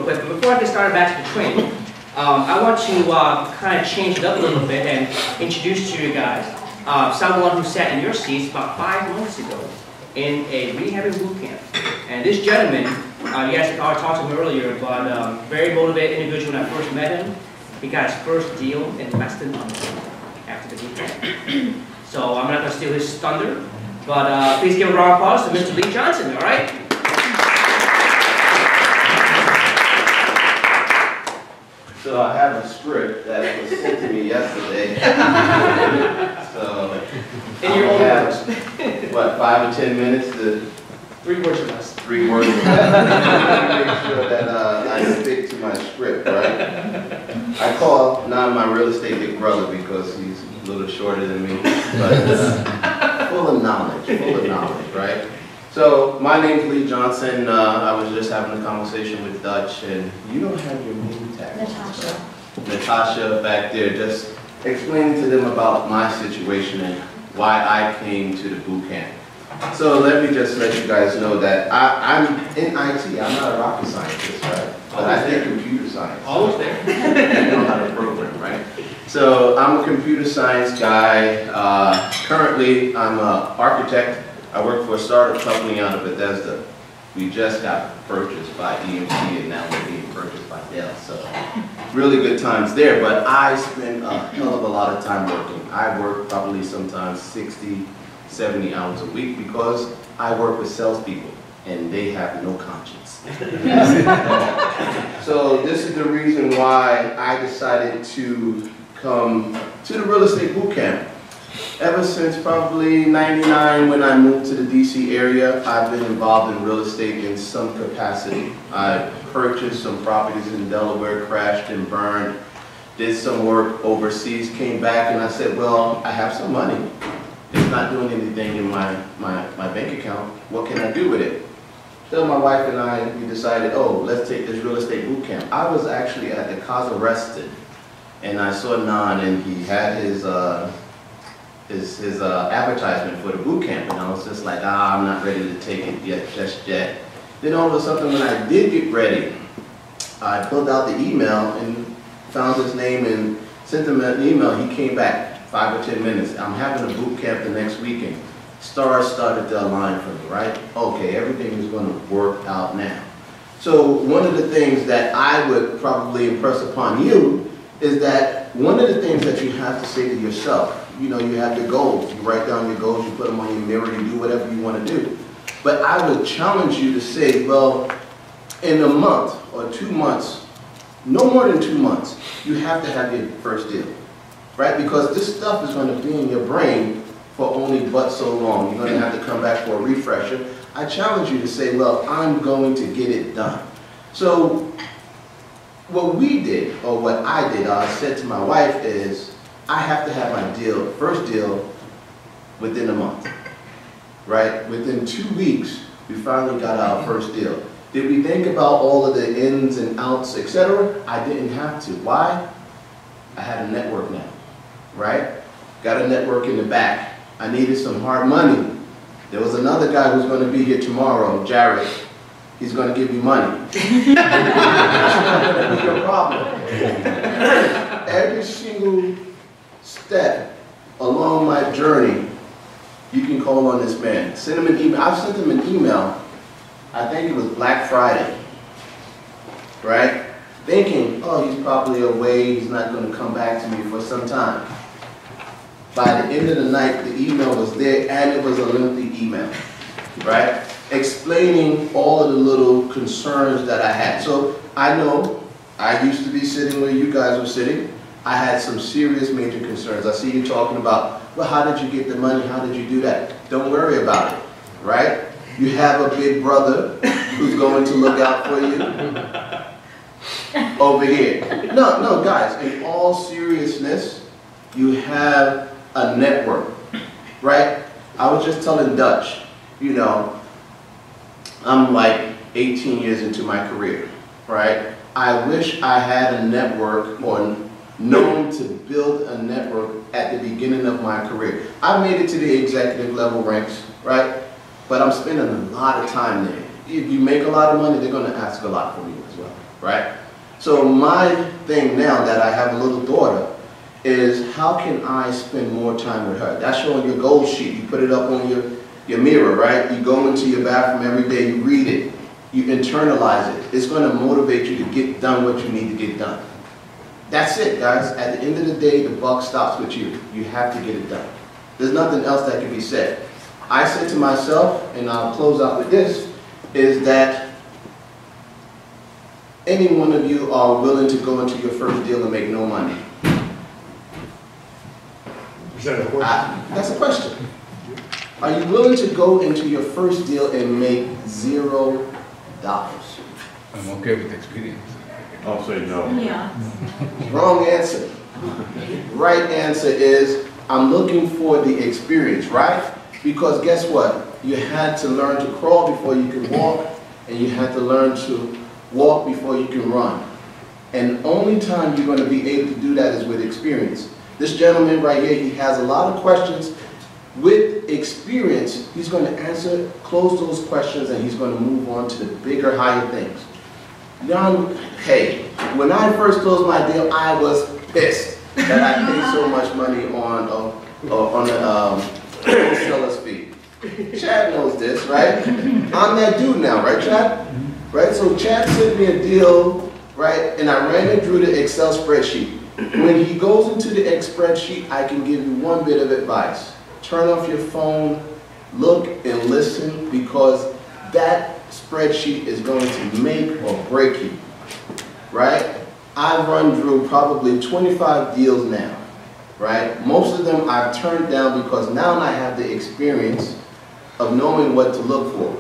But before I get started back to the training, I want to kind of change it up a little bit and introduce to you guys someone who sat in your seats about 5 months ago in a rehab boot camp. And this gentleman, you guys already talked to him earlier, but very motivated individual when I first met him. He got his first deal in less than a month after the boot camp. So I'm not going to steal his thunder, but please give a round of applause to Mr. Lee Johnson, all right? So I have a script that was sent to me yesterday. So in your own words. What, 5 or 10 minutes to 3 words or less. 3 words or less. Make sure that I stick to my script, right? I call now my real estate big brother because he's a little shorter than me, but full of knowledge, right? So my name's Lee Johnson. I was just having a conversation with Dutch, and you don't have your name tag. Natasha. Natasha back there, just explaining to them about my situation and why I came to the boot camp. So let me just let you guys know that I'm in IT. I'm not a rocket scientist, right? But I think computer science. Always there. I know how to program, right? So I'm a computer science guy. Currently, I'm an architect. I work for a startup company out of Bethesda. We just got purchased by EMC and now we're being purchased by Dell. So really good times there, but I spend a hell of a lot of time working. I work probably sometimes 60, 70 hours a week because I work with salespeople and they have no conscience. So this is the reason why I decided to come to the real estate boot camp. Ever since probably '99 when I moved to the DC area, I've been involved in real estate in some capacity. I purchased some properties in Delaware, crashed and burned, did some work overseas, came back and I said, well, I have some money. It's not doing anything in my bank account. What can I do with it? So my wife and I, we decided, oh, let's take this real estate boot camp. I was actually at the Casa Rested and I saw Nan and he had his advertisement for the boot camp, and I was just like, I'm not ready to take it yet, just yet. Then all of a sudden, when I did get ready, I filled out the email and found his name and sent him an email. He came back 5 or 10 minutes. I'm having a boot camp the next weekend. Stars started to align for me, right? Okay, everything is going to work out now. So one of the things that I would probably impress upon you is that one of the things that you have to say to yourself, you know, you have your goals. You write down your goals, you put them on your mirror, you do whatever you want to do. But I would challenge you to say, well, in a month or 2 months, no more than 2 months, you have to have your first deal, right? Because this stuff is going to be in your brain for only but so long. You're going to have to come back for a refresher. I challenge you to say, well, I'm going to get it done. So what we did, or what I did, I said to my wife is, I have to have my deal, first deal, within a month, right? Within 2 weeks, we finally got our first deal. Did we think about all of the ins and outs, etc.? I didn't have to. Why? I had a network now, right? Got a network in the back. I needed some hard money. There was another guy who's going to be here tomorrow, Jared. He's going to give you money. That's not going to be a problem. Every single step along my journey, you can call on this man. Send him an email. I've sent him an email, I think it was Black Friday, right? Thinking, oh, he's probably away, he's not going to come back to me for some time. By the end of the night, the email was there, and it was a lengthy email, right? Explaining all of the little concerns that I had. So I know I used to be sitting where you guys were sitting. I had some serious major concerns. I see you talking about, well, how did you get the money? How did you do that? Don't worry about it, right? You have a big brother who's going to look out for you over here. No, guys, in all seriousness, you have a network, right? I was just telling Dutch, you know, I'm like 18 years into my career, right? I wish I had a network or known to build a network at the beginning of my career. I made it to the executive level ranks, right? But I'm spending a lot of time there. If you make a lot of money, they're going to ask a lot from you as well, right? So my thing now that I have a little daughter is how can I spend more time with her? That's on your goal sheet. You put it up on your mirror, right? You go into your bathroom every day, you read it, you internalize it. It's going to motivate you to get done what you need to get done. That's it, guys. At the end of the day, the buck stops with you. You have to get it done. There's nothing else that can be said. I said to myself, and I'll close out with this, is that any one of you are willing to go into your first deal and make no money? Is that a question? That's a question. Are you willing to go into your first deal and make $0? I'm okay with experience. I'll say no. Yeah. Wrong answer. Right answer is, I'm looking for the experience, right? Because guess what? You had to learn to crawl before you could walk, and you had to learn to walk before you can run. And the only time you're going to be able to do that is with experience. This gentleman right here, he has a lot of questions. With experience, he's going to answer, close those questions, and he's going to move on to the bigger, higher things. Hey, when I first closed my deal, I was pissed that I paid so much money on the seller's fee. Chad knows this, right? I'm that dude now, right, Chad? Right? So Chad sent me a deal, right? And I ran it through the Excel spreadsheet. When he goes into the Excel spreadsheet, I can give you one bit of advice. Turn off your phone, look and listen, because that spreadsheet is going to make or break you, right? I've run through probably 25 deals now, right? Most of them I've turned down because now I have the experience of knowing what to look for,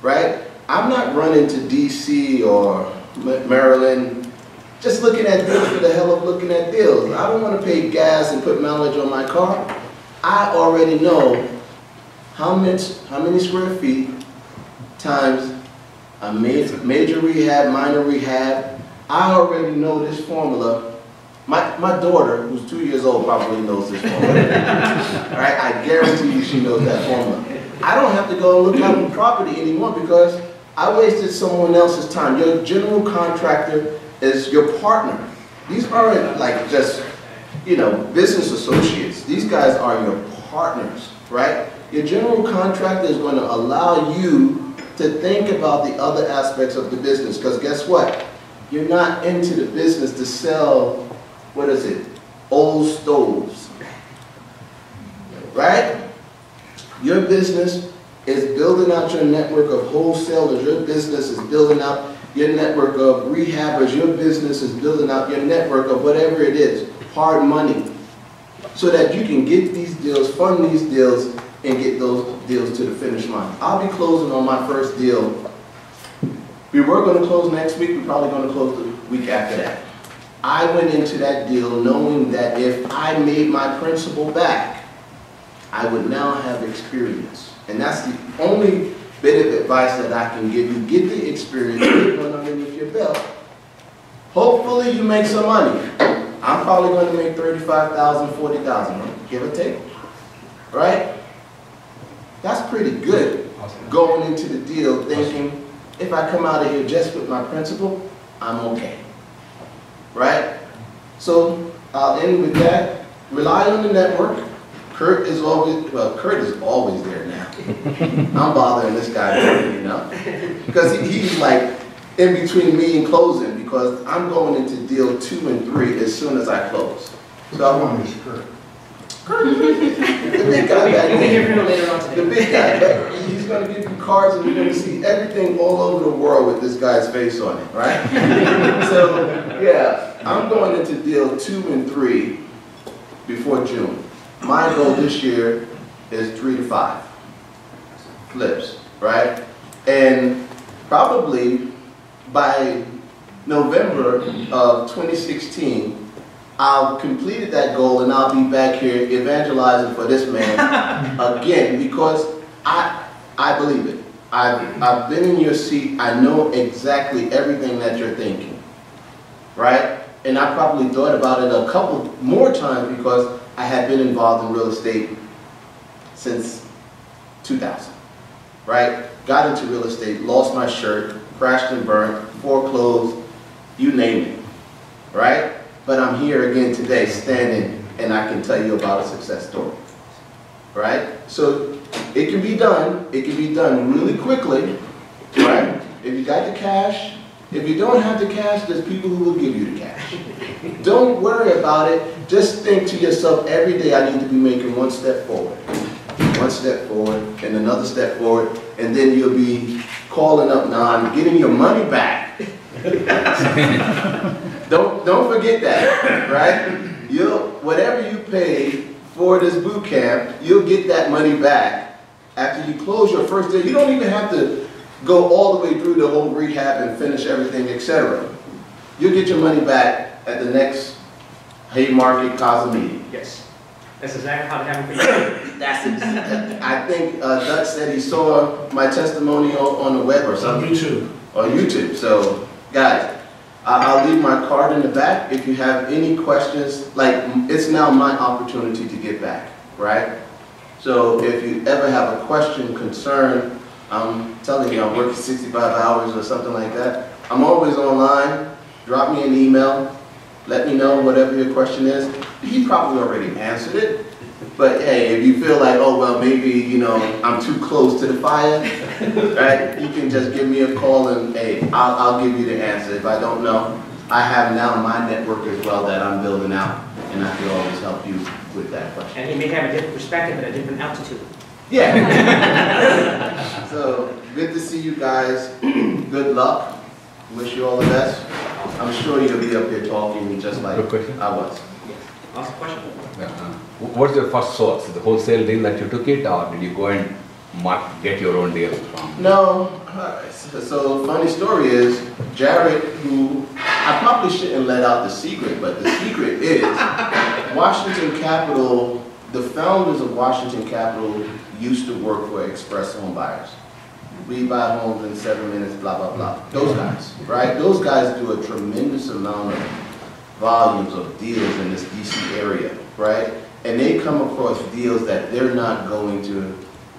right? I'm not running to DC or Maryland just looking at deals for the hell of looking at deals. I don't want to pay gas and put mileage on my car. I already know how many square feet times a major rehab, minor rehab. I already know this formula. My daughter, who's 2 years old, probably knows this formula. All right, I guarantee you she knows that formula. I don't have to go and look at the property anymore because I wasted someone else's time. Your general contractor is your partner. These aren't like just, you know, business associates. These guys are your partners, right? Your general contractor is going to allow you to think about the other aspects of the business, because guess what? You're not into the business to sell, what is it, old stoves, right? Your business is building out your network of wholesalers. Your business is building out your network of rehabbers. Your business is building out your network of whatever it is, hard money, so that you can get these deals, fund these deals, and get those deals to the finish line. I'll be closing on my first deal. We were going to close next week. We're probably going to close the week after that. I went into that deal knowing that if I made my principal back, I would now have experience. And that's the only bit of advice that I can give you. Get the experience, get one underneath your belt. Hopefully you make some money. I'm probably going to make $35,000, $40,000, give or take, right? That's pretty good. Going into the deal thinking, if I come out of here just with my principal, I'm okay, right? So I'll end with that. Rely on the network. Kurt is always there now. I'm bothering this guy, you know, because he's like in between me and closing, because I'm going into deal 2 and 3 as soon as I close. So I want to Kurt. The big guy back there. The big guy, he's going to give you cards and you're going to see everything all over the world with this guy's face on it, right? So, yeah, I'm going into deal 2 and 3 before June. My goal this year is 3 to 5 flips, right? And probably by November of 2016, I'll completed that goal and I'll be back here evangelizing for this man again, because I believe it. I've been in your seat. I know exactly everything that you're thinking, right? And I probably thought about it a couple more times because I had been involved in real estate since 2000, right? Got into real estate, lost my shirt, crashed and burned, foreclosed, you name it, right? But I'm here again today standing and I can tell you about a success story, right? So it can be done really quickly, right? If you got the cash, if you don't have the cash, there's people who will give you the cash. Don't worry about it. Just think to yourself, every day I need to be making one step forward, and another step forward, and then you'll be calling up Nan, getting your money back. Don't forget that, right? Whatever you paid for this boot camp, you'll get that money back after you close your first day. You don't even have to go all the way through the whole rehab and finish everything, etc. You'll get your money back at the next Haymarket CASA meeting. Yes. That's exactly how it happened for you. I think Dutch said he saw my testimony on the web or something. On YouTube. So, guys, I'll leave my card in the back. If you have any questions, like, it's now my opportunity to get back, right? So if you ever have a question, concern, I'm telling you, I'm working 65 hours or something like that. I'm always online. Drop me an email. Let me know whatever your question is. He probably already answered it. But hey, if you feel like, oh, well, maybe, you know, I'm too close to the fire, right? You can just give me a call and, hey, I'll give you the answer. If I don't know, I have now my network as well that I'm building out, and I can always help you with that question. And he may have a different perspective at a different altitude. Yeah. So, good to see you guys. Good luck. Wish you all the best. I'm sure you'll be up here talking just like I was. Yes. Ask a question. What's your first source? The wholesale deal that you took it, or did you go and get your own deal from? No. So funny story is, Jared, who, I probably shouldn't let out the secret, but the secret is, Washington Capital, the founders of Washington Capital used to work for Express Home Buyers. We buy homes in 7 minutes, blah, blah, blah. Those guys, right? Those guys do a tremendous amount of volumes of deals in this DC area, right? And they come across deals that they're not going to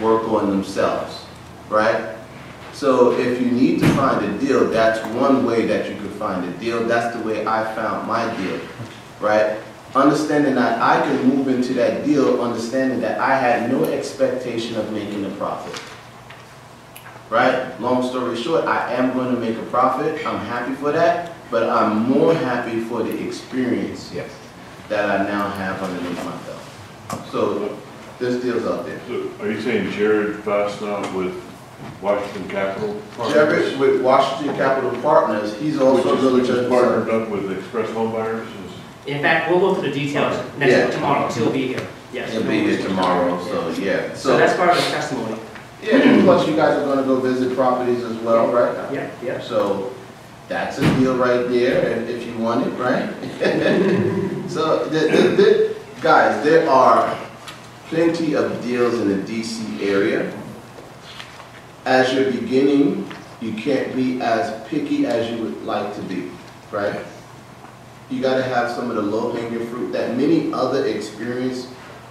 work on themselves, right? So if you need to find a deal, that's one way that you could find a deal. That's the way I found my deal, right? Understanding that I could move into that deal, understanding that I had no expectation of making a profit, right? Long story short, I am going to make a profit. I'm happy for that, but I'm more happy for the experience that I now have underneath my belt. So there's deals out there. So are you saying Jared Fastnaw with Washington Capital Partners? Jared with Washington Capital Partners, he's also a realtor. Partnered up with Express Home Buyers? In fact, we'll go through the details tomorrow. He'll be here. Yes. He'll be here tomorrow, so yeah. So that's part of his testimony. Yeah, and plus you guys are going to go visit properties as well, right? Yeah, yeah. So that's a deal right there, and if you want it, right? So, guys, there are plenty of deals in the DC area. As you're beginning, you can't be as picky as you would like to be, right? You got to have some of the low-hanging fruit that many other experienced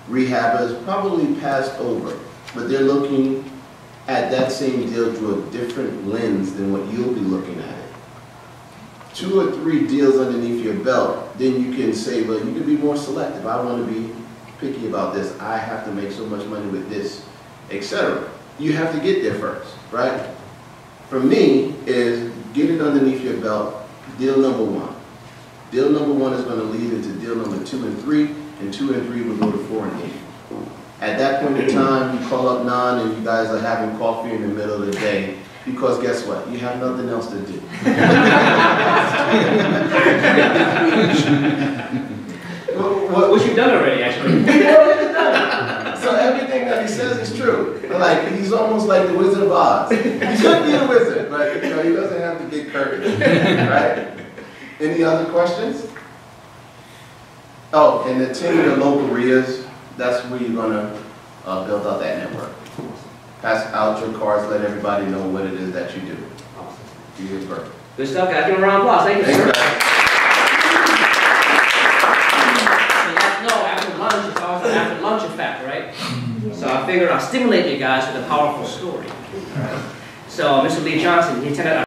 rehabbers probably passed over, but they're looking at that same deal through a different lens than what you'll be looking at it. 2 or 3 deals underneath your belt, then you can say, well, you can be more selective. I want to be picky about this. I have to make so much money with this, etc. You have to get there first, right? For me, is get it underneath your belt, deal number 1. Deal number 1 is going to lead into deal number 2 and 3, and 2 and 3 will go to 4 and 8. At that point in time, you call up Nan and you guys are having coffee in the middle of the day, because guess what? You have nothing else to do. Which you've done already, actually. So everything that he says is true. Like, he's almost like the Wizard of Oz. He should be a wizard, but you know, he doesn't have to get curvy, right? Any other questions? Oh, and attend the local RIAs. That's where you're gonna build out that network. Pass out your cards, let everybody know what it is that you do. You get perfect. Good stuff, guys. Give him a round of applause. Thank you, sir. After lunch, it's always an after lunch effect, right? So I figured I'll stimulate you guys with a powerful story. So Mr. Lee Johnson, he attended